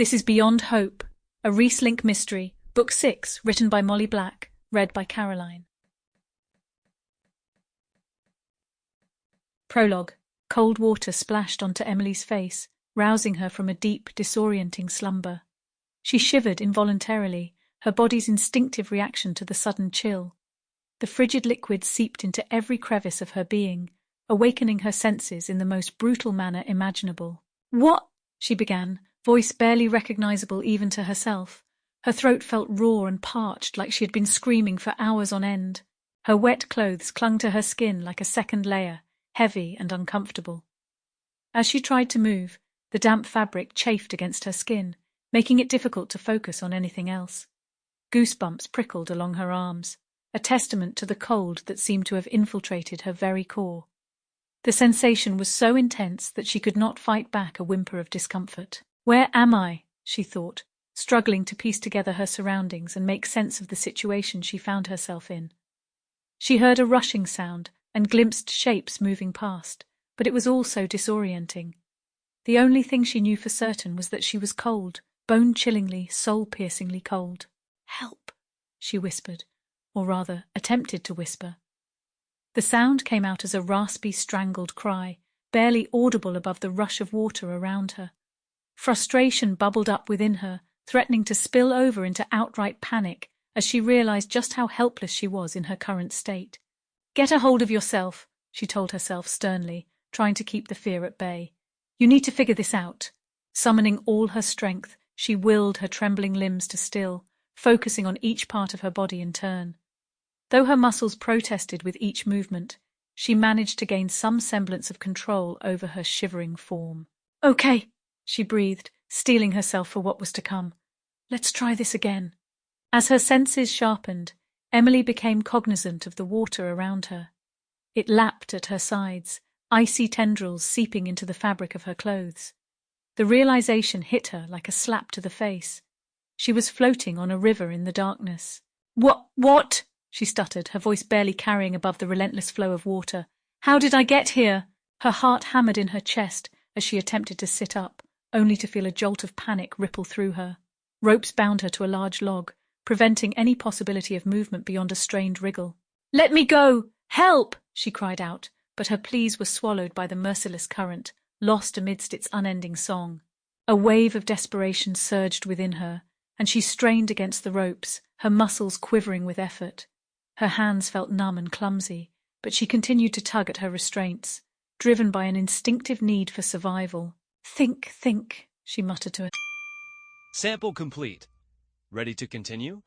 This is Beyond Hope, a Reese Link Mystery, Book 6, written by Molly Black, read by Caroline. Prologue. Cold water splashed onto Emily's face, rousing her from a deep, disorienting slumber. She shivered involuntarily, her body's instinctive reaction to the sudden chill. The frigid liquid seeped into every crevice of her being, awakening her senses in the most brutal manner imaginable. "What?" she began, voice barely recognizable even to herself. Her throat felt raw and parched, like she had been screaming for hours on end. Her wet clothes clung to her skin like a second layer, heavy and uncomfortable. As she tried to move, the damp fabric chafed against her skin, making it difficult to focus on anything else. Goosebumps prickled along her arms, a testament to the cold that seemed to have infiltrated her very core. The sensation was so intense that she could not fight back a whimper of discomfort. "Where am I?" she thought, struggling to piece together her surroundings and make sense of the situation she found herself in. She heard a rushing sound and glimpsed shapes moving past, but it was all so disorienting. The only thing she knew for certain was that she was cold, bone-chillingly, soul-piercingly cold. "Help," she whispered, or rather attempted to whisper. The sound came out as a raspy, strangled cry, barely audible above the rush of water around her. Frustration bubbled up within her, threatening to spill over into outright panic as she realized just how helpless she was in her current state. "Get a hold of yourself," she told herself sternly, trying to keep the fear at bay. "You need to figure this out." Summoning all her strength, she willed her trembling limbs to still, focusing on each part of her body in turn. Though her muscles protested with each movement, she managed to gain some semblance of control over her shivering form. "Okay," she breathed, steeling herself for what was to come. "Let's try this again." As her senses sharpened, Emily became cognizant of the water around her. It lapped at her sides, icy tendrils seeping into the fabric of her clothes. The realization hit her like a slap to the face. She was floating on a river in the darkness. What? She stuttered, her voice barely carrying above the relentless flow of water. "How did I get here?" Her heart hammered in her chest as she attempted to sit up, only to feel a jolt of panic ripple through her. Ropes bound her to a large log, preventing any possibility of movement beyond a strained wriggle. "Let me go! Help!" she cried out, but her pleas were swallowed by the merciless current, lost amidst its unending song. A wave of desperation surged within her, and she strained against the ropes, her muscles quivering with effort. Her hands felt numb and clumsy, but she continued to tug at her restraints, driven by an instinctive need for survival. Think, she muttered to herself. Sample complete. Ready to continue?